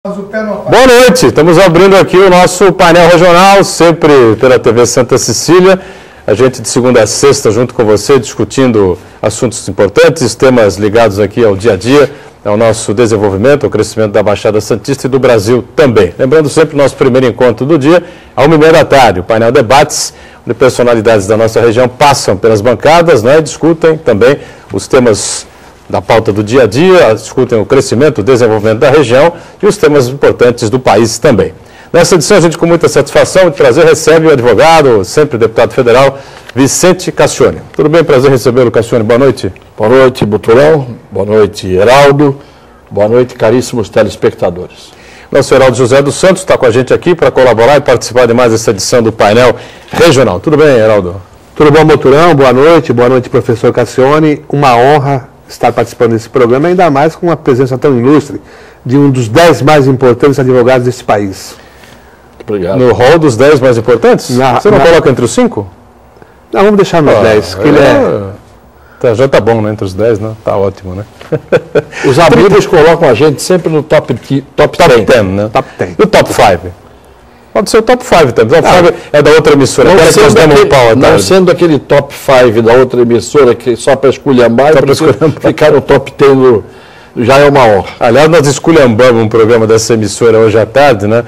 Boa noite, estamos abrindo aqui o nosso painel regional, sempre pela TV Santa Cecília. A gente de segunda a sexta junto com você, discutindo assuntos importantes, temas ligados aqui ao dia a dia, ao nosso desenvolvimento, ao crescimento da Baixada Santista e do Brasil também. Lembrando sempre o nosso primeiro encontro do dia, ao 1h30 da tarde, o painel Debates, onde personalidades da nossa região passam pelas bancadas, né, e discutem também os temas da pauta do dia a dia, discutem o crescimento, o desenvolvimento da região e os temas importantes do país também. Nessa edição, a gente, com muita satisfação e prazer, recebe o advogado, sempre deputado federal, Vicente Cassione. Tudo bem? Prazer recebê-lo, Cassione. Boa noite. Boa noite, Buturão. Boa noite, Heraldo. Boa noite, caríssimos telespectadores. Nosso Heraldo José dos Santos está com a gente aqui para colaborar e participar de mais essa edição do painel regional. Tudo bem, Heraldo? Tudo bom, Buturão? Boa noite, professor Cassione. Uma honra estar participando desse programa, ainda mais com uma presença tão ilustre de um dos 10 mais importantes advogados desse país. Obrigado. No rol dos 10 mais importantes? Você não coloca entre os 5? Não, vamos deixar nos 10, que ele já tá bom, né? Entre os 10, né? Tá ótimo, né? Os amigos colocam a gente sempre no top 10, né? Top 10. E o top 5? Pode ser o top 5 também. O top 5 é da outra emissora. Não sendo aquele top 5 da outra emissora que só para esculhambar, ficar no top 10 já é uma honra. Aliás, nós esculhambamos um programa dessa emissora hoje à tarde, né?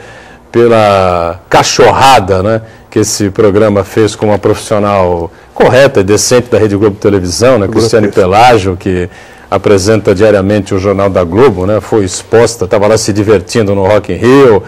Pela cachorrada, né? Que esse programa fez com uma profissional correta e decente da Rede Globo Televisão, né? Cristiane Pelágio, que apresenta diariamente o Jornal da Globo, né? Foi exposta, estava lá se divertindo no Rock in Rio.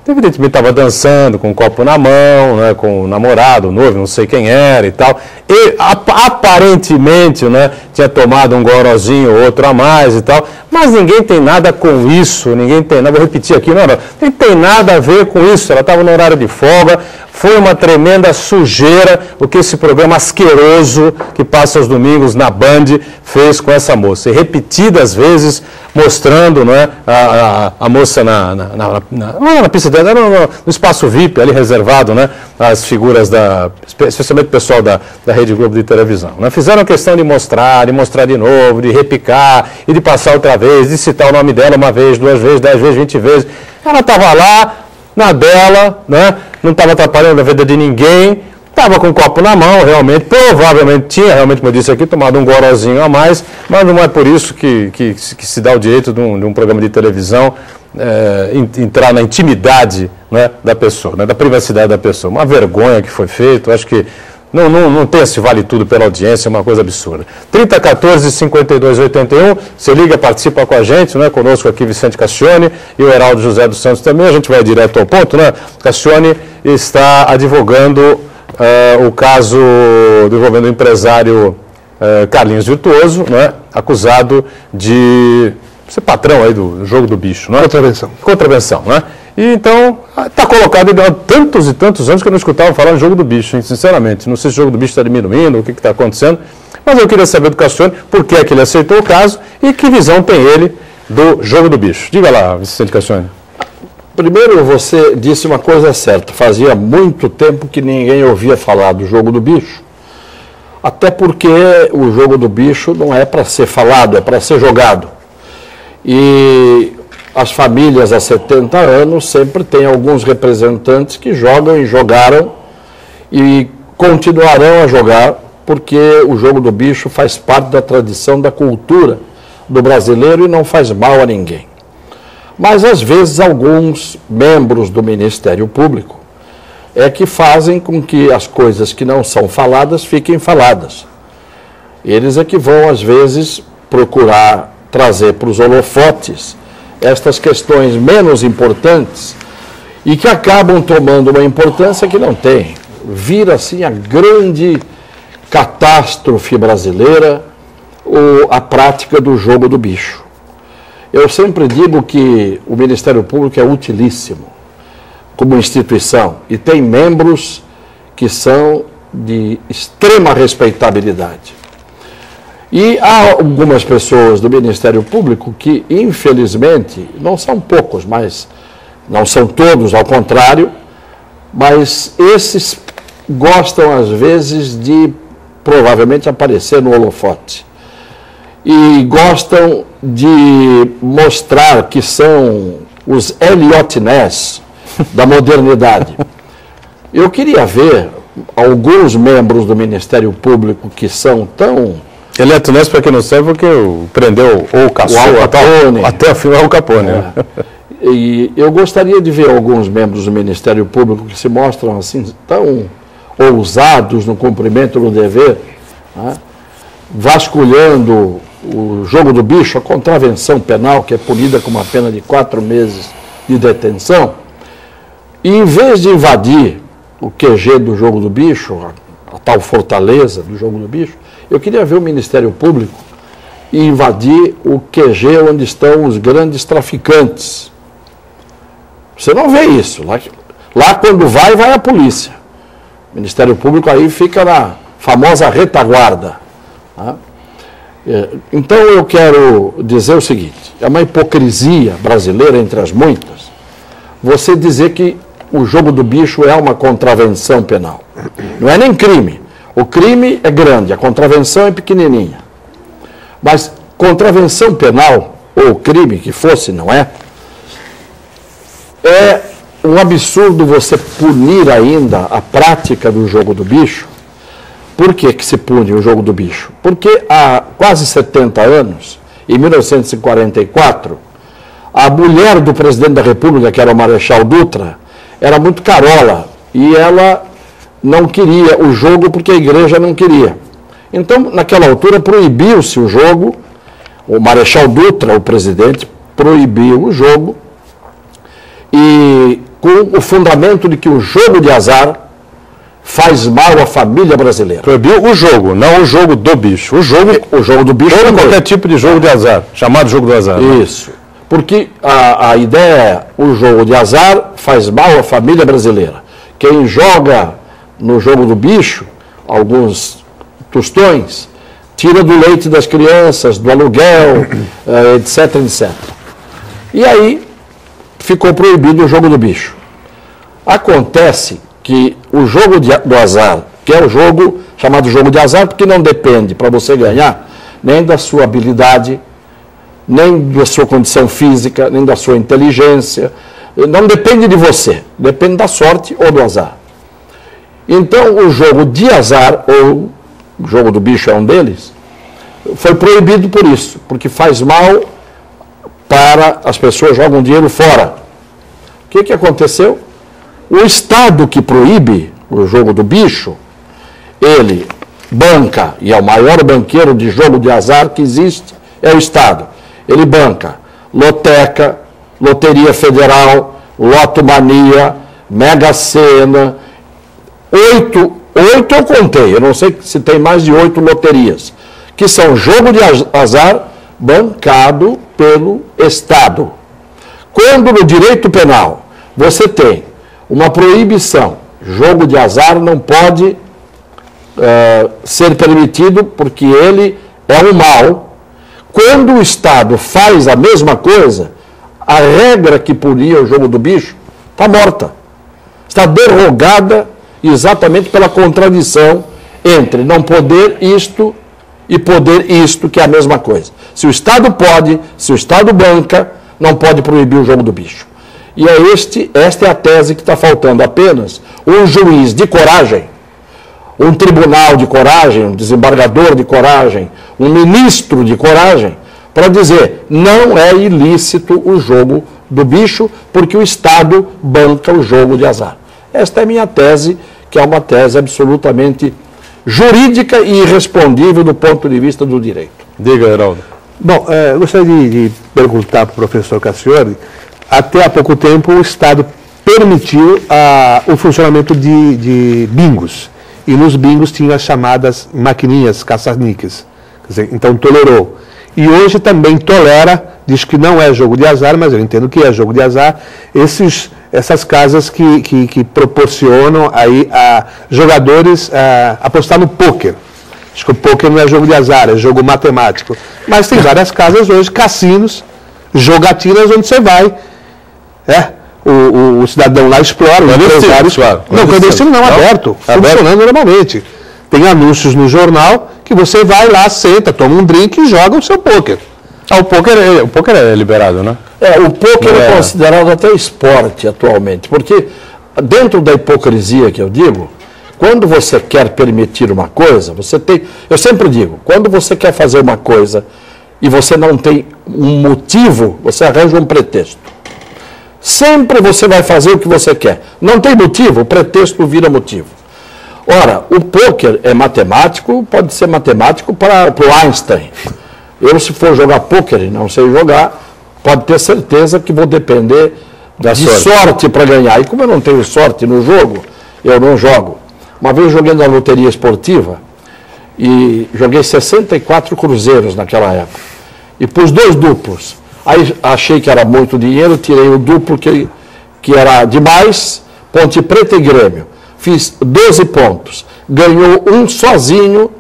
Evidentemente estava dançando com um copo na mão, né, com o namorado, o noivo, não sei quem era e tal. E aparentemente, né, tinha tomado um gorozinho ou outro a mais e tal. Mas ninguém tem nada com isso, ninguém tem nada, vou repetir aqui, não tem nada a ver com isso. Ela estava no horário de folga, foi uma tremenda sujeira o que esse programa asqueroso que passa aos domingos na Band fez com essa moça. E repetidas vezes mostrando, né, a moça na pista dela, no espaço VIP ali reservado, né, as figuras especialmente o pessoal da Rede Globo de televisão, né, fizeram questão de mostrar de novo, de repicar e de passar outra vez, de citar o nome dela uma vez, 2 vezes, 10 vezes, 20 vezes. Ela estava lá na dela, né, não estava atrapalhando a vida de ninguém. Estava com um copo na mão, realmente, provavelmente tinha, realmente, como eu disse aqui, tomado um gorozinho a mais, mas não é por isso que se dá o direito de um programa de televisão entrar na intimidade, né, da pessoa, né, da privacidade da pessoa. Uma vergonha que foi feito, acho que não tem esse vale tudo pela audiência, é uma coisa absurda. 3014-5281, você liga, participa com a gente, né, conosco aqui Vicente Cassione e o Heraldo José dos Santos também, a gente vai direto ao ponto, né, Cassione está advogando o caso envolvendo o empresário Carlinhos Virtuoso, né, acusado de ser patrão aí do jogo do bicho, não é? Contravenção, né? E então está colocado há tantos e tantos anos que eu não escutava falar em jogo do bicho, hein, sinceramente. Não sei se o jogo do bicho está diminuindo, o que está acontecendo, mas eu queria saber do Cassione por que é que ele aceitou o caso e que visão tem ele do jogo do bicho. Diga lá, Vicente Cassione. Primeiro, você disse uma coisa certa. Fazia muito tempo que ninguém ouvia falar do jogo do bicho. Até porque o jogo do bicho não é para ser falado, é para ser jogado. E as famílias há 70 anos sempre têm alguns representantes que jogam e jogaram e continuarão a jogar, porque o jogo do bicho faz parte da tradição, da cultura do brasileiro e não faz mal a ninguém. Mas, às vezes, alguns membros do Ministério Público é que fazem com que as coisas que não são faladas fiquem faladas. Eles é que vão, às vezes, procurar trazer para os holofotes estas questões menos importantes e que acabam tomando uma importância que não tem. Vira, assim, a grande catástrofe brasileira a prática do jogo do bicho. Eu sempre digo que o Ministério Público é utilíssimo como instituição e tem membros que são de extrema respeitabilidade. E há algumas pessoas do Ministério Público que, infelizmente, não são poucos, mas não são todos, ao contrário, mas esses gostam, às vezes, de provavelmente aparecer no holofote. E gostam de mostrar que são os Elliot Ness da modernidade. Eu queria ver alguns membros do Ministério Público que são tão... Elliot Ness, para quem não sabe, porque prendeu ou caçou até o final o Capone. Né? E eu gostaria de ver alguns membros do Ministério Público que se mostram assim tão ousados no cumprimento do dever, né? Vasculhando o jogo do bicho, a contravenção penal, que é punida com uma pena de 4 meses de detenção, e em vez de invadir o QG do jogo do bicho, a tal fortaleza do jogo do bicho, eu queria ver o Ministério Público invadir o QG onde estão os grandes traficantes. Você não vê isso. Lá quando vai a polícia. O Ministério Público aí fica na famosa retaguarda. Tá? Então eu quero dizer o seguinte, é uma hipocrisia brasileira entre as muitas, você dizer que o jogo do bicho é uma contravenção penal. Não é nem crime. O crime é grande, a contravenção é pequenininha. Mas contravenção penal, ou crime que fosse, não é? É um absurdo você punir ainda a prática do jogo do bicho. Por que que se pune o jogo do bicho? Porque há quase 70 anos, em 1944, a mulher do presidente da República, que era o Marechal Dutra, era muito carola e ela não queria o jogo porque a igreja não queria. Então, naquela altura, proibiu-se o jogo, o Marechal Dutra, o presidente, proibiu o jogo, e com o fundamento de que o jogo de azar faz mal à família brasileira. Proibiu o jogo, não o jogo do bicho. O jogo do bicho é qualquer tipo de jogo de azar, chamado jogo do azar. Isso. Porque a ideia é, o jogo de azar faz mal à família brasileira. Quem joga no jogo do bicho, alguns tostões, tira do leite das crianças, do aluguel, etc, etc. E aí ficou proibido o jogo do bicho. Acontece que o jogo do azar, que é o jogo chamado jogo de azar, porque não depende para você ganhar nem da sua habilidade, nem da sua condição física, nem da sua inteligência, não depende de você, depende da sorte ou do azar. Então o jogo de azar, ou o jogo do bicho é um deles, foi proibido por isso, porque faz mal para as pessoas, jogam dinheiro fora. O que aconteceu? O Estado que proíbe o jogo do bicho, ele banca, e é o maior banqueiro de jogo de azar que existe, é o Estado. Ele banca loteca, Loteria Federal, Lotomania, Mega Sena, 8 eu contei, eu não sei se tem mais de 8 loterias, que são jogo de azar bancado pelo Estado. Quando no direito penal você tem uma proibição, jogo de azar não pode ser permitido porque ele é um mal. Quando o Estado faz a mesma coisa, a regra que punia o jogo do bicho está morta. Está derrogada exatamente pela contradição entre não poder isto e poder isto, que é a mesma coisa. Se o Estado pode, se o Estado banca, não pode proibir o jogo do bicho. E esta é a tese que está faltando, apenas um juiz de coragem, um tribunal de coragem, um desembargador de coragem, um ministro de coragem, para dizer, não é ilícito o jogo do bicho, porque o Estado banca o jogo de azar. Esta é a minha tese, que é uma tese absolutamente jurídica e irrespondível do ponto de vista do direito. Diga, Heraldo. Bom, eu gostaria de perguntar para o professor Cassione, até há pouco tempo o Estado permitiu o funcionamento de bingos, e nos bingos tinha as chamadas maquininhas, caça-níqueis, então tolerou. E hoje também tolera, diz que não é jogo de azar, mas eu entendo que é jogo de azar, essas casas que proporcionam aí a jogadores apostar no pôquer. Acho que o pôquer não é jogo de azar, é jogo matemático. Mas tem várias casas hoje, cassinos, jogatinas, onde você vai. O cidadão lá explora, o empresário explora. Não, clandestino não, aberto, funcionando normalmente. Tem anúncios no jornal que você vai lá, senta, toma um drink e joga o seu pôquer. O pôquer é liberado, né? O pôquer é considerado até esporte atualmente, porque dentro da hipocrisia que eu digo, quando você quer permitir uma coisa, eu sempre digo, quando você quer fazer uma coisa e você não tem um motivo, você arranja um pretexto. Sempre você vai fazer o que você quer. Não tem motivo, o pretexto vira motivo. Ora, o pôquer é matemático, pode ser matemático para o Einstein. Eu, se for jogar pôquer e não sei jogar, pode ter certeza que vou depender de sorte para ganhar. E como eu não tenho sorte no jogo, eu não jogo. Uma vez joguei na loteria esportiva e joguei 64 cruzeiros naquela época. E pus 2 duplos. Aí achei que era muito dinheiro, tirei o duplo que era demais, Ponte Preta e Grêmio. Fiz 12 pontos. Ganhou um sozinho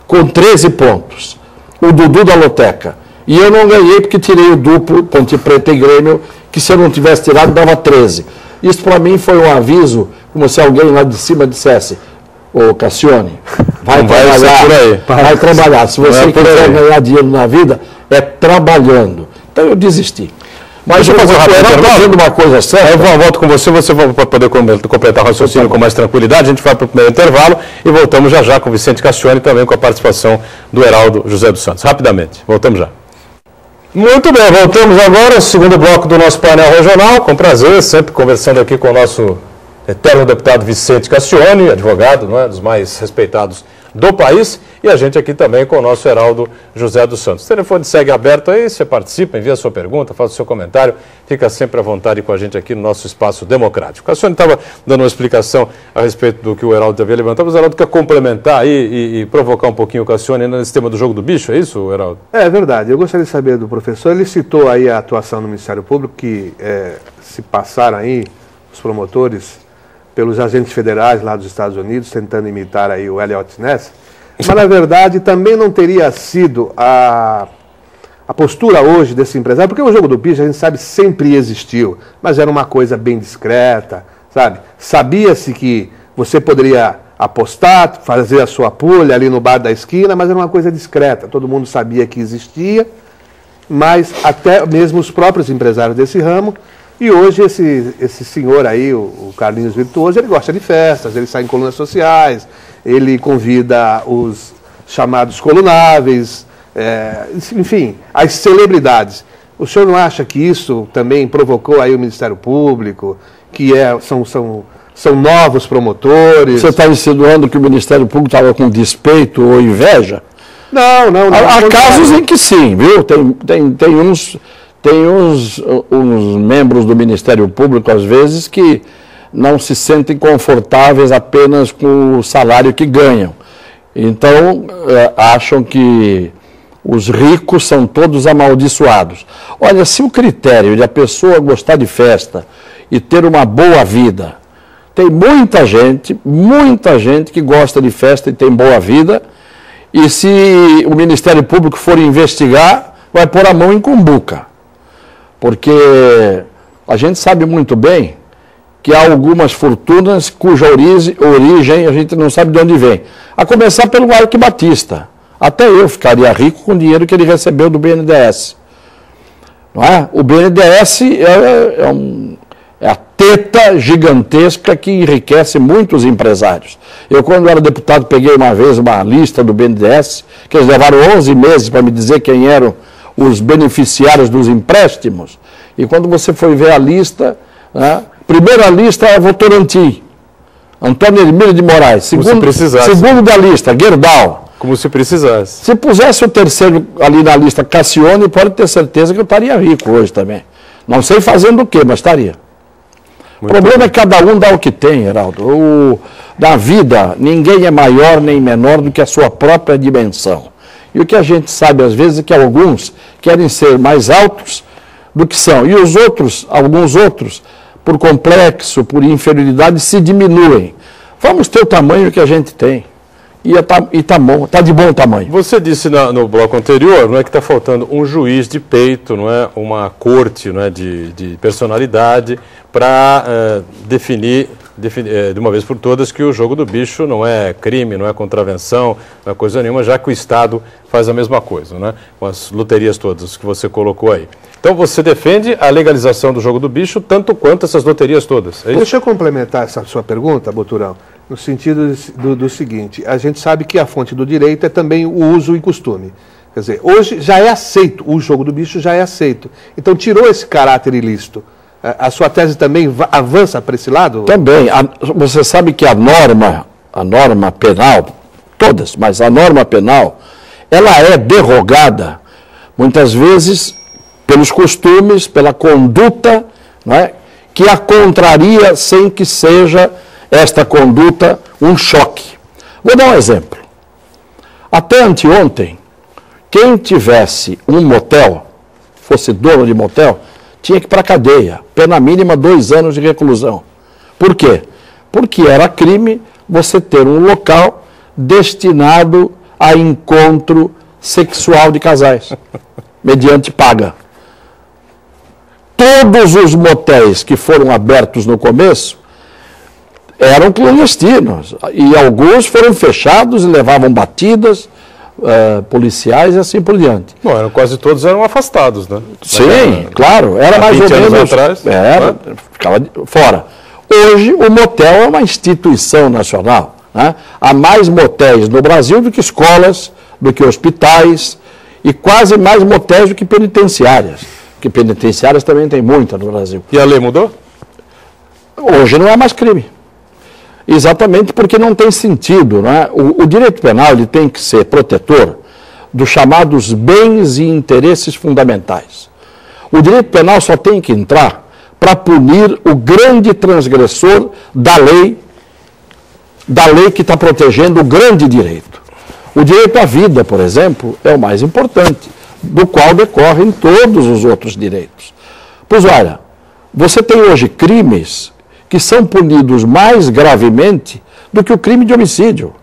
com 13 pontos. O Dudu da Loteca. E eu não ganhei porque tirei o duplo, Ponte Preta e Grêmio, que se eu não tivesse tirado dava 13. Isso para mim foi um aviso, como se alguém lá de cima dissesse: ô Cassione, vai trabalhar, por aí. Vai trabalhar. Se você quiser ganhar dinheiro na vida, é trabalhando. Então eu desisti. Mas eu estou fazendo uma coisa séria. Eu volto com você vai poder completar o raciocínio com mais tranquilidade. A gente vai para o primeiro intervalo e voltamos já com o Vicente Cassione, também com a participação do Heraldo José dos Santos. Rapidamente, voltamos já. Muito bem, voltamos agora ao segundo bloco do nosso painel regional. Com prazer, sempre conversando aqui com o nosso eterno deputado Vicente Cassione, advogado, não é, dos mais respeitados do país, e a gente aqui também com o nosso Heraldo José dos Santos. O telefone segue aberto aí, você participa, envia a sua pergunta, faz o seu comentário, fica sempre à vontade com a gente aqui no nosso espaço democrático. O Cassione estava dando uma explicação a respeito do que o Heraldo havia levantado, mas o Heraldo quer complementar aí e provocar um pouinho o Cassione nesse tema do jogo do bicho, é isso, Heraldo? É verdade, eu gostaria de saber do professor, ele citou aí a atuação do Ministério Público, que se passaram aí os promotores pelos agentes federais lá dos Estados Unidos, tentando imitar aí o Eliot Ness, mas na verdade também não teria sido a postura hoje desse empresário, porque o jogo do bicho a gente sabe sempre existiu, mas era uma coisa bem discreta, sabe? Sabia-se que você poderia apostar, fazer a sua pulha ali no bar da esquina, mas era uma coisa discreta, todo mundo sabia que existia, mas até mesmo os próprios empresários desse ramo. E hoje esse senhor aí, o Carlinhos Virtuoso, ele gosta de festas, ele sai em colunas sociais, ele convida os chamados colunáveis, enfim, as celebridades. O senhor não acha que isso também provocou aí o Ministério Público, que são novos promotores? Você está insinuando que o Ministério Público estava com despeito ou inveja? Não. Há casos em que sim, viu? Tem uns membros do Ministério Público, às vezes, que não se sentem confortáveis apenas com o salário que ganham. Então, acham que os ricos são todos amaldiçoados. Olha, se o critério de a pessoa gostar de festa e ter uma boa vida, tem muita gente que gosta de festa e tem boa vida, e se o Ministério Público for investigar, vai pôr a mão em cumbuca. Porque a gente sabe muito bem que há algumas fortunas cuja origem a gente não sabe de onde vem. A começar pelo Arque Batista. Até eu ficaria rico com o dinheiro que ele recebeu do BNDES. Não é? O BNDES é a teta gigantesca que enriquece muitos empresários. Eu, quando era deputado, peguei uma vez uma lista do BNDES, que eles levaram 11 meses para me dizer quem eram os beneficiários dos empréstimos, e quando você foi ver a lista, né, primeira lista é Votorantim, Antônio Hermílio de Moraes, segundo da lista, Gerdau. Como se precisasse. Se pusesse o terceiro ali na lista, Cassione, pode ter certeza que eu estaria rico hoje também. Não sei fazendo o quê, mas estaria. O problema é que cada um dá o que tem, Heraldo. Na vida, ninguém é maior nem menor do que a sua própria dimensão. E o que a gente sabe, às vezes, é que alguns querem ser mais altos do que são. E os outros, alguns outros, por complexo, por inferioridade, se diminuem. Vamos ter o tamanho que a gente tem. E está bom, está de bom tamanho. Você disse no bloco anterior, não é, que está faltando um juiz de peito, não é, uma corte, não é, de personalidade para definir de uma vez por todas que o jogo do bicho não é crime, não é contravenção, não é coisa nenhuma, já que o Estado faz a mesma coisa, né? Com as loterias todas que você colocou aí. Então você defende a legalização do jogo do bicho tanto quanto essas loterias todas, é isso? Deixa eu complementar essa sua pergunta, Boturão, no sentido do seguinte: a gente sabe que a fonte do direito é também o uso e costume. Quer dizer, hoje já é aceito, o jogo do bicho já é aceito. Então tirou esse caráter ilícito. A sua tese também avança para esse lado? Também. Você sabe que a norma penal, todas, mas a norma penal, ela é derrogada, muitas vezes, pelos costumes, pela conduta, não é, que a contraria sem que seja esta conduta um choque. Vou dar um exemplo. Até anteontem, quem tivesse um motel, fosse dono de motel, tinha que ir para a cadeia. Pena mínima 2 anos de reclusão. Por quê? Porque era crime você ter um local destinado a encontro sexual de casais, mediante paga. Todos os motéis que foram abertos no começo eram clandestinos. E alguns foram fechados e levavam batidas policiais e assim por diante. Bom, quase todos eram afastados, né? Sim, claro. Era mais ou menos. Atrás, ficava fora. Hoje, o motel é uma instituição nacional. Né? Há mais motéis no Brasil do que escolas, do que hospitais, e quase mais motéis do que penitenciárias. Porque penitenciárias também tem muita no Brasil. E a lei mudou? Hoje não é mais crime. Exatamente porque não tem sentido. Né? O direito penal ele tem que ser protetor dos chamados bens e interesses fundamentais. O direito penal só tem que entrar para punir o grande transgressor da lei que está protegendo o grande direito. O direito à vida, por exemplo, é o mais importante, do qual decorrem todos os outros direitos. Pois olha, você tem hoje crimes que são punidos mais gravemente do que o crime de homicídio.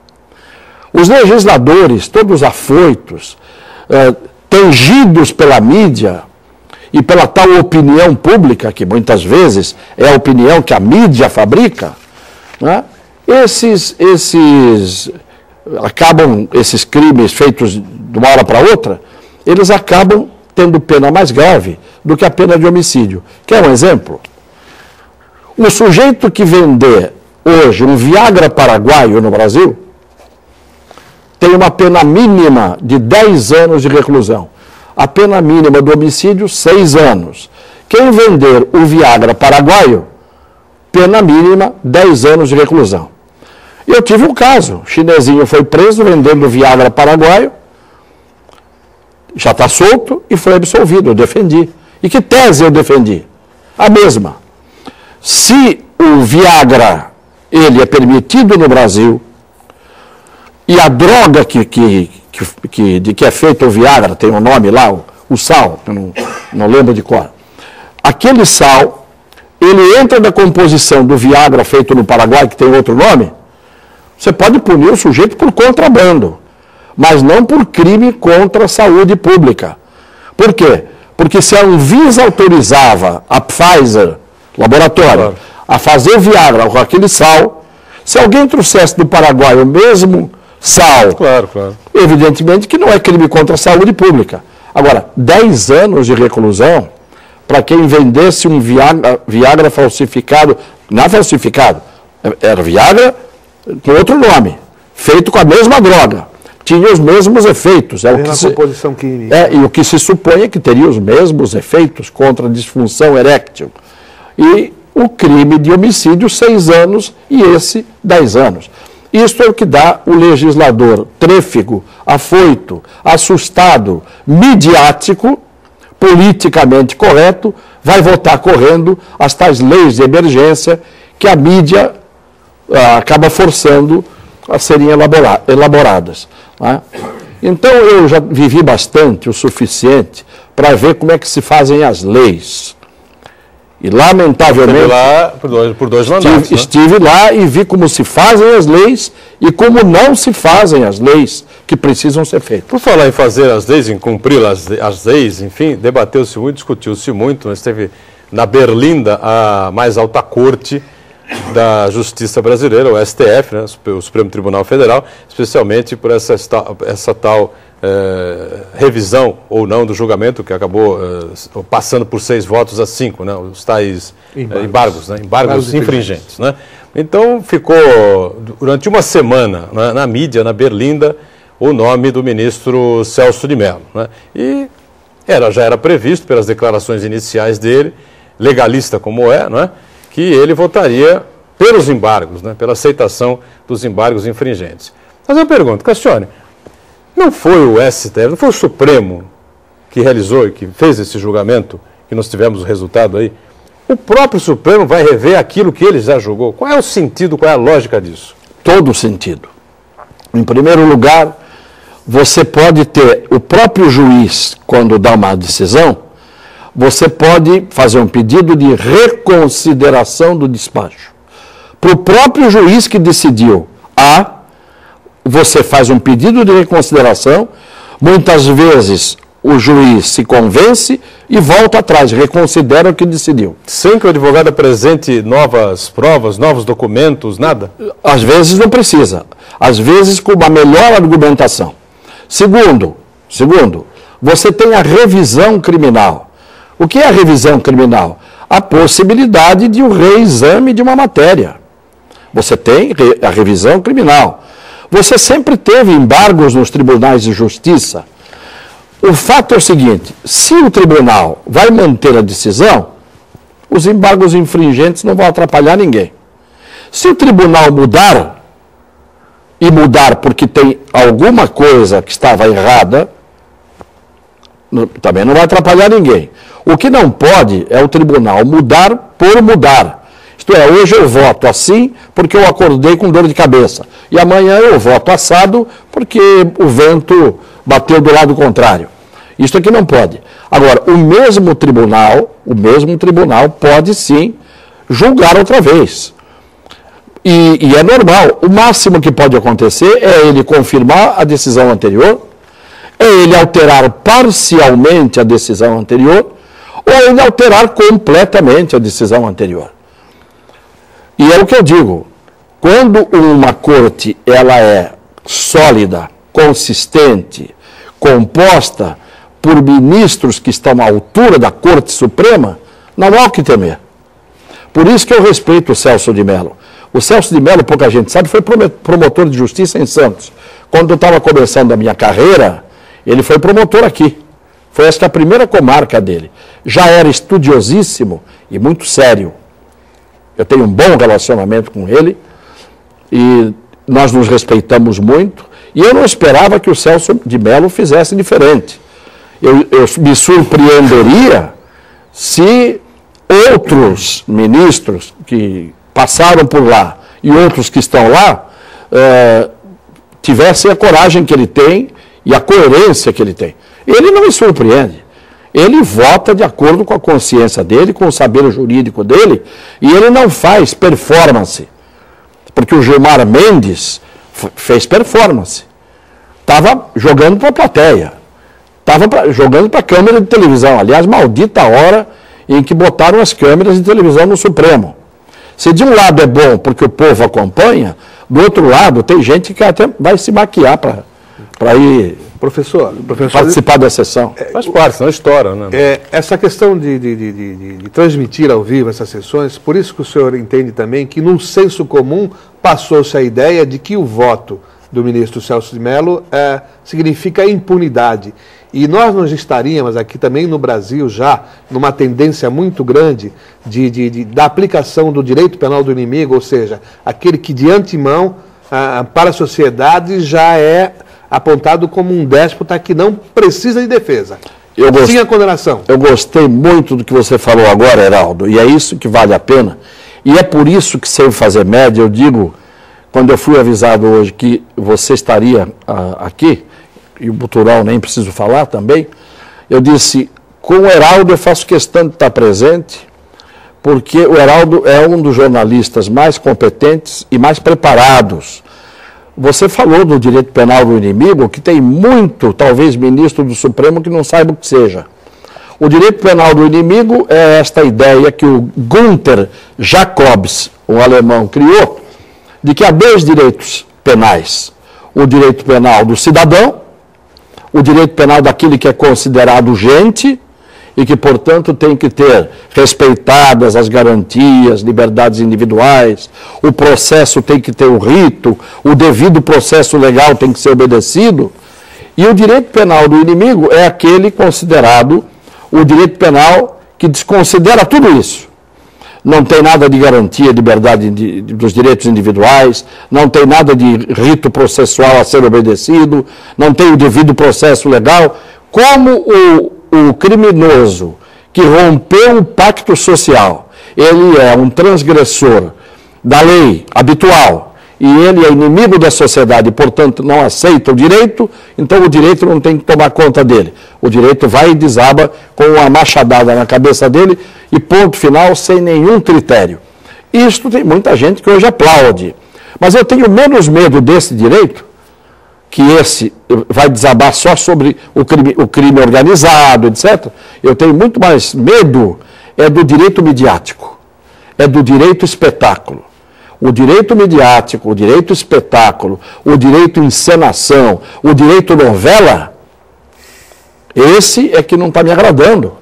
Os legisladores, todos afoitos, tangidos pela mídia e pela tal opinião pública, que muitas vezes é a opinião que a mídia fabrica, né? Esses crimes feitos de uma hora para outra, eles acabam tendo pena mais grave do que a pena de homicídio. Quer um exemplo? O sujeito que vender hoje um Viagra paraguaio no Brasil tem uma pena mínima de 10 anos de reclusão. A pena mínima do homicídio, 6 anos. Quem vender o Viagra paraguaio, pena mínima, 10 anos de reclusão. Eu tive um caso, o chinesinho foi preso vendendo Viagra paraguaio, já está solto e foi absolvido, eu defendi. E que tese eu defendi? A mesma. Se o Viagra, ele é permitido no Brasil, e a droga de que é feito o Viagra, tem um nome lá, o sal, eu não lembro de cor. Aquele sal, ele entra na composição do Viagra feito no Paraguai, que tem outro nome, você pode punir o sujeito por contrabando, mas não por crime contra a saúde pública. Por quê? Porque se a Anvisa autorizava a Pfizer, laboratório, a fazer Viagra com aquele sal, se alguém trouxesse do Paraguai o mesmo sal, evidentemente que não é crime contra a saúde pública. Agora, 10 anos de reclusão para quem vendesse um Viagra falsificado, não é falsificado, era Viagra com outro nome, feito com a mesma droga, tinha os mesmos efeitos. Composição química. E o que se supõe é que teria os mesmos efeitos contra a disfunção eréctil. E o crime de homicídio, 6 anos, e esse, 10 anos. Isto é o que dá o legislador trêfego, afoito, assustado, midiático, politicamente correto, vai votar correndo as tais leis de emergência que a mídia acaba forçando a serem elaboradas. Né? Então, eu já vivi bastante, o suficiente, para ver como é que se fazem as leis. E, lamentavelmente, estive lá por dois mandatos, estive lá e vi como se fazem as leis e como não se fazem as leis que precisam ser feitas. Por falar em fazer as leis, em cumprir as leis, enfim, debateu-se muito, discutiu-se muito. Nós esteve na Berlinda, a mais alta corte da Justiça Brasileira, o STF, né, o Supremo Tribunal Federal, especialmente por essa tal revisão ou não do julgamento, que acabou passando por 6 votos a 5, né, os tais embargos infringentes. Né? Então ficou, durante uma semana, né, na mídia, na berlinda, o nome do ministro Celso de Mello. Né? E já era previsto, pelas declarações iniciais dele, legalista como é, que ele votaria pelos embargos, né, pela aceitação dos embargos infringentes. Mas eu pergunto, Cassione, não foi o STF, não foi o Supremo que realizou e que fez esse julgamento, que nós tivemos o resultado aí? O próprio Supremo vai rever aquilo que ele já julgou. Qual é o sentido, qual é a lógica disso? Todo o sentido. Em primeiro lugar, você pode ter o próprio juiz, quando dá uma decisão, você pode fazer um pedido de reconsideração do despacho. Para o próprio juiz que decidiu A, você faz um pedido de reconsideração, muitas vezes o juiz se convence e volta atrás, reconsidera o que decidiu. Sem que o advogado apresente novas provas, novos documentos, nada? Às vezes não precisa, às vezes com uma melhor argumentação. Segundo, você tem a revisão criminal. O que é a revisão criminal? A possibilidade de um reexame de uma matéria. Você tem a revisão criminal. Você sempre teve embargos nos tribunais de justiça. O fato é o seguinte, se o tribunal vai manter a decisão, os embargos infringentes não vão atrapalhar ninguém. Se o tribunal mudar, e mudar porque tem alguma coisa que estava errada, também não vai atrapalhar ninguém. O que não pode é o tribunal mudar por mudar. Isto é, hoje eu voto assim porque eu acordei com dor de cabeça. E amanhã eu voto assado porque o vento bateu do lado contrário. Isso aqui não pode. Agora, o mesmo tribunal pode sim julgar outra vez. E é normal. O máximo que pode acontecer é ele confirmar a decisão anterior, é ele alterar parcialmente a decisão anterior, ou ele alterar completamente a decisão anterior. E é o que eu digo, quando uma corte ela é sólida, consistente, composta por ministros que estão à altura da Corte Suprema, não há o que temer. Por isso que eu respeito o Celso de Mello. O Celso de Mello, pouca gente sabe, foi promotor de justiça em Santos. Quando eu estava começando a minha carreira, ele foi promotor aqui. Foi esta a primeira comarca dele. Já era estudiosíssimo e muito sério. Eu tenho um bom relacionamento com ele e nós nos respeitamos muito. E eu não esperava que o Celso de Mello fizesse diferente. Eu me surpreenderia se outros ministros que passaram por lá e outros que estão lá tivessem a coragem que ele tem e a coerência que ele tem. Ele não me surpreende. Ele vota de acordo com a consciência dele, com o saber jurídico dele, e ele não faz performance. Porque o Gilmar Mendes fez performance. Estava jogando para a plateia. Estava jogando para a câmera de televisão. Aliás, maldita hora em que botaram as câmeras de televisão no Supremo. Se de um lado é bom porque o povo acompanha, do outro lado tem gente que até vai se maquiar para ir participar da sessão. Faz parte, senão estoura, né? Essa questão de transmitir ao vivo essas sessões, por isso que o senhor entende também que num senso comum passou-se a ideia de que o voto do ministro Celso de Mello significa impunidade. E nós não estaríamos aqui também no Brasil já numa tendência muito grande da aplicação do direito penal do inimigo, ou seja, aquele que de antemão para a sociedade já é apontado como um déspota que não precisa de defesa. Sim a condenação. Eu gostei muito do que você falou agora, Heraldo, e é isso que vale a pena. E é por isso que, sem fazer média, eu digo, quando eu fui avisado hoje que você estaria aqui, e o Butural nem preciso falar também, eu disse, com o Heraldo eu faço questão de estar presente, porque o Heraldo é um dos jornalistas mais competentes e mais preparados. Você falou do direito penal do inimigo, que tem muito, talvez, ministro do Supremo que não saiba o que seja. O direito penal do inimigo é esta ideia que o Gunther Jacobs, um alemão, criou, de que há dois direitos penais. O direito penal do cidadão, o direito penal daquele que é considerado gente e que, portanto, tem que ter respeitadas as garantias, liberdades individuais, o processo tem que ter o rito, o devido processo legal tem que ser obedecido. E o direito penal do inimigo é aquele considerado o direito penal que desconsidera tudo isso. Não tem nada de garantia, liberdade dos direitos individuais, não tem nada de rito processual a ser obedecido, não tem o devido processo legal. Como o criminoso que rompeu o pacto social, ele é um transgressor da lei habitual, e ele é inimigo da sociedade, portanto não aceita o direito, então o direito não tem que tomar conta dele. O direito vai e desaba com uma machadada na cabeça dele e ponto final, sem nenhum critério. Isto tem muita gente que hoje aplaude. Mas eu tenho menos medo desse direito, que esse vai desabar só sobre o crime organizado, etc. Eu tenho muito mais medo do direito midiático, do direito espetáculo. O direito midiático, o direito espetáculo, o direito encenação, o direito novela, esse é que não está me agradando.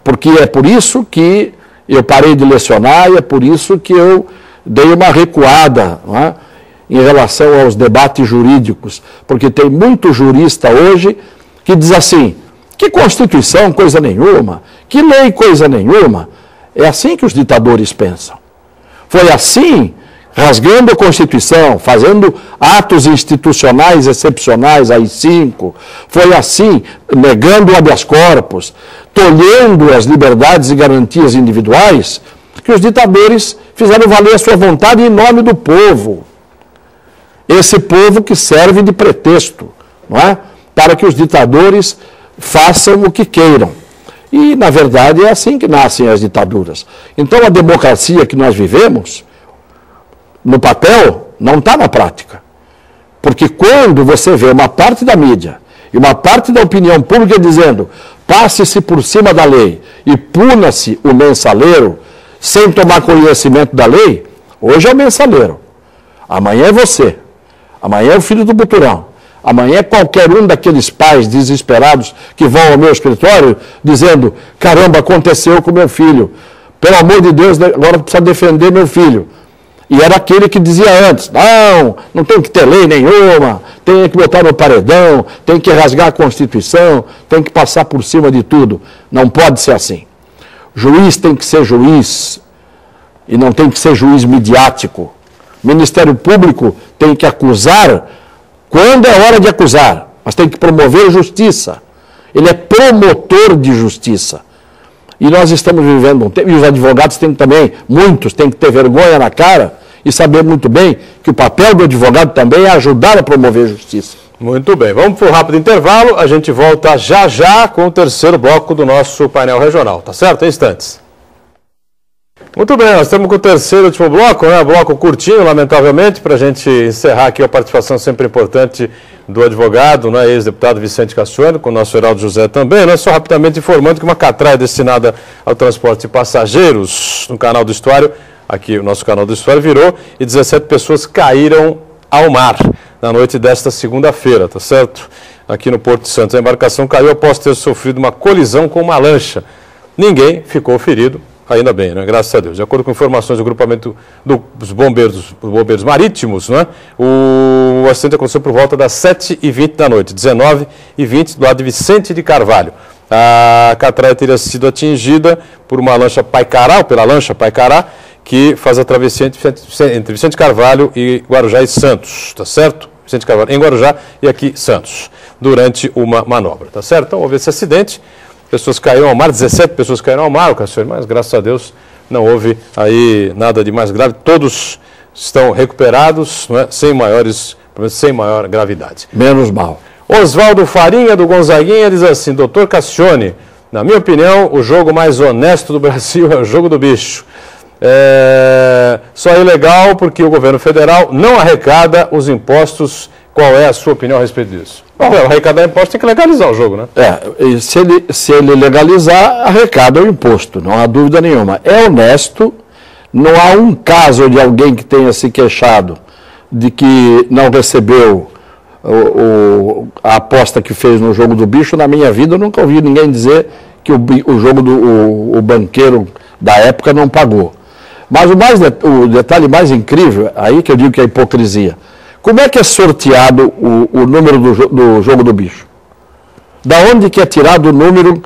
Porque é por isso que eu parei de lecionar e é por isso que eu dei uma recuada, não é, em relação aos debates jurídicos. Porque tem muito jurista hoje que diz assim, que Constituição, coisa nenhuma, que lei, coisa nenhuma. É assim que os ditadores pensam. Foi assim, rasgando a Constituição, fazendo atos institucionais excepcionais, AI-5, foi assim, negando o habeas corpus, tolhendo as liberdades e garantias individuais, que os ditadores fizeram valer a sua vontade em nome do povo. Esse povo que serve de pretexto, não é? Para que os ditadores façam o que queiram. E, na verdade, é assim que nascem as ditaduras. Então, a democracia que nós vivemos, no papel, não está na prática. Porque quando você vê uma parte da mídia e uma parte da opinião pública dizendo passe-se por cima da lei e puna-se o mensaleiro sem tomar conhecimento da lei, hoje é o mensaleiro, amanhã é você, amanhã é o filho do Buturão. Amanhã é qualquer um daqueles pais desesperados que vão ao meu escritório dizendo, caramba, aconteceu com meu filho. Pelo amor de Deus, agora precisa defender meu filho. E era aquele que dizia antes, não tem que ter lei nenhuma, tem que botar no paredão, tem que rasgar a Constituição, tem que passar por cima de tudo. Não pode ser assim. Juiz tem que ser juiz e não tem que ser juiz midiático. Ministério Público tem que acusar quando é hora de acusar, mas tem que promover justiça. Ele é promotor de justiça. E nós estamos vivendo um tempo, e os advogados têm também, muitos têm que ter vergonha na cara e saber muito bem que o papel do advogado também é ajudar a promover justiça. Muito bem, vamos para um rápido intervalo, a gente volta já já com o terceiro bloco do nosso painel regional, tá certo? Em instantes. Muito bem, nós estamos com o terceiro e último bloco, né? Bloco curtinho, lamentavelmente, para a gente encerrar aqui a participação sempre importante do advogado, né? Ex-deputado Vicente Cassione, com o nosso Heraldo José também, né? Só rapidamente informando que uma catraia destinada ao transporte de passageiros no canal do Estuário, aqui o nosso canal do Estuário virou, e 17 pessoas caíram ao mar na noite desta segunda-feira, tá certo? Aqui no Porto de Santos. A embarcação caiu após ter sofrido uma colisão com uma lancha. Ninguém ficou ferido. Ainda bem, né? Graças a Deus. De acordo com informações do grupamento dos bombeiros marítimos, né? O acidente aconteceu por volta das 7h20 da noite, 19h20, do lado de Vicente de Carvalho. A catraia teria sido atingida por uma lancha Paicará, ou pela lancha Paicará, que faz a travessia entre Vicente Carvalho e Guarujá e Santos, tá certo? Vicente Carvalho em Guarujá e aqui Santos, durante uma manobra, tá certo? Então houve esse acidente. Pessoas caíram ao mar, 17 pessoas caíram ao mar, Cassione, mas graças a Deus não houve aí nada de mais grave. Todos estão recuperados, não é? Sem maior gravidade. Menos mal. Oswaldo Farinha, do Gonzaguinha, diz assim, doutor Cassione, na minha opinião, o jogo mais honesto do Brasil é o jogo do bicho. Só é ilegal porque o governo federal não arrecada os impostos Qual é a sua opinião a respeito disso? Arrecadar imposto tem que legalizar o jogo, né? E se ele legalizar, arrecada o imposto, não há dúvida nenhuma. É honesto, não há um caso de alguém que tenha se queixado de que não recebeu a aposta que fez no jogo do bicho. Na minha vida eu nunca ouvi ninguém dizer que o jogo o banqueiro da época não pagou. Mas o detalhe mais incrível, aí que eu digo que é hipocrisia, como é que é sorteado o número do jogo do bicho? Da onde que é tirado o número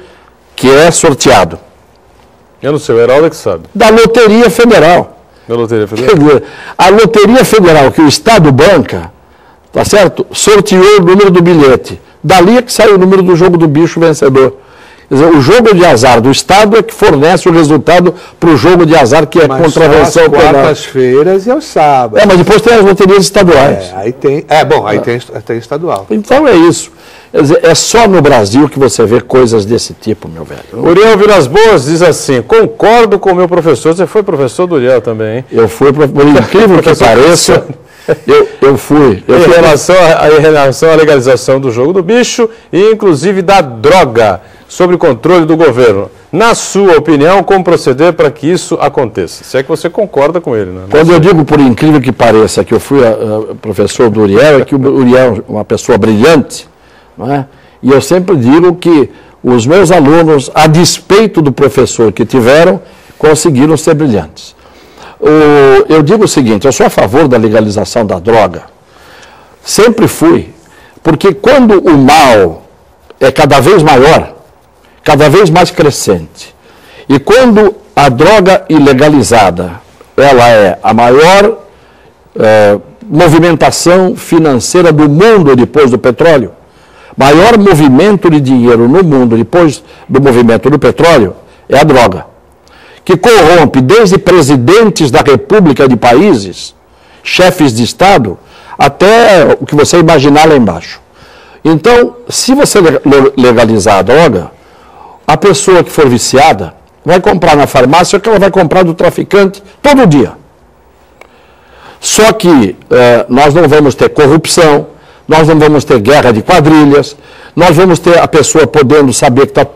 que é sorteado? Eu não sei, o Heraldo é que sabe. Da Loteria Federal. Da Loteria Federal? Quer dizer, a Loteria Federal, que o Estado banca, tá certo? Sorteou o número do bilhete. Dali é que sai o número do jogo do bicho vencedor. Quer dizer, o jogo de azar do Estado é que fornece o resultado para o jogo de azar, que é contravenção penal. Mas quartas-feiras e aos sábados. Mas depois tem as loterias estaduais. Aí tem estadual. Então é isso. Quer dizer, é só no Brasil que você vê coisas desse tipo, meu velho. Uriel Vilas Boas diz assim: concordo com o meu professor. Você foi professor do Uriel também, hein? Eu fui, por incrível que pareça. Eu fui. Em relação à legalização do jogo do bicho e inclusive da droga, sobre o controle do governo. Na sua opinião, como proceder para que isso aconteça? Se é que você concorda com ele, né? Quando eu digo, por incrível que pareça, que eu fui professor do Uriel, é que o Uriel é uma pessoa brilhante, não é? E eu sempre digo que os meus alunos, a despeito do professor que tiveram, conseguiram ser brilhantes. Eu digo o seguinte: eu sou a favor da legalização da droga. Sempre fui. Porque quando o mal é cada vez maior, cada vez mais crescente, e quando a droga ilegalizada, ela é a maior movimentação financeira do mundo depois do petróleo, maior movimento de dinheiro no mundo depois do movimento do petróleo, é a droga, que corrompe desde presidentes da república de países, chefes de Estado, até o que você imaginar lá embaixo. Então, se você legalizar a droga, a pessoa que for viciada vai comprar na farmácia o que ela vai comprar do traficante todo dia. Só que nós não vamos ter corrupção, nós não vamos ter guerra de quadrilhas, nós vamos ter a pessoa podendo saber que está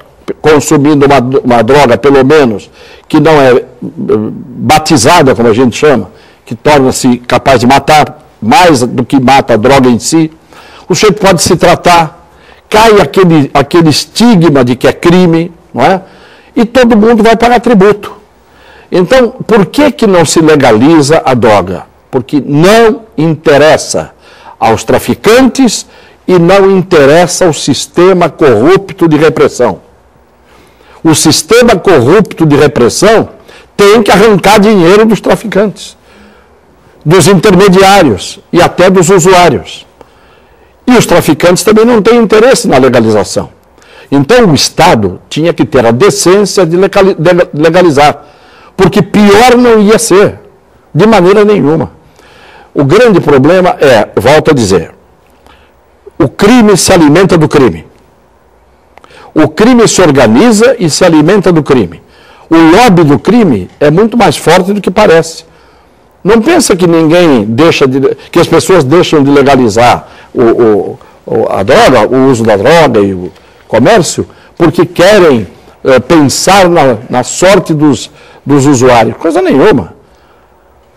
consumindo uma droga, pelo menos, que não é batizada, como a gente chama, que torna-se capaz de matar, mais do que mata a droga em si. O sujeito pode se tratar, cai aquele estigma de que é crime, não é? E todo mundo vai pagar tributo. Então, por que não se legaliza a droga? Porque não interessa aos traficantes e não interessa ao sistema corrupto de repressão. O sistema corrupto de repressão tem que arrancar dinheiro dos traficantes, dos intermediários e até dos usuários. E os traficantes também não têm interesse na legalização. Então o Estado tinha que ter a decência de legalizar, porque pior não ia ser, de maneira nenhuma. O grande problema é, volto a dizer, o crime se alimenta do crime. O crime se organiza e se alimenta do crime. O lobby do crime é muito mais forte do que parece. Não pensa que que as pessoas deixam de legalizar a droga, o uso da droga e o comércio, porque querem pensar na sorte dos usuários. Coisa nenhuma.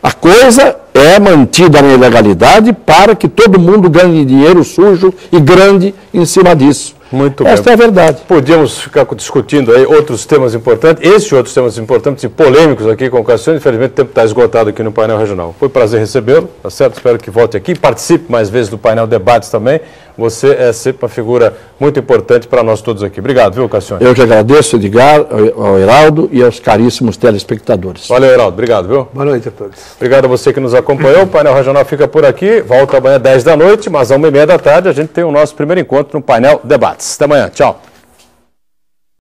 A coisa é mantida na ilegalidade para que todo mundo ganhe dinheiro sujo e grande em cima disso. Muito bem. Esta é a verdade. Podíamos ficar discutindo aí outros temas importantes, esses outros temas importantes e polêmicos aqui com o Cassiano. Infelizmente o tempo está esgotado aqui no painel regional. Foi um prazer recebê-lo, tá certo? Espero que volte aqui. Participe mais vezes do painel Debates também. Você é sempre uma figura muito importante para nós todos aqui. Obrigado, viu, Cassiano? Eu que agradeço, Edgar, ao Heraldo e aos caríssimos telespectadores. Valeu, Heraldo. Obrigado, viu? Boa noite a todos. Obrigado a você que nos acompanhou. O painel regional fica por aqui. Volta amanhã às 10 da noite, mas às 1h30 da tarde a gente tem o nosso primeiro encontro no painel Debates. Até amanhã. Tchau.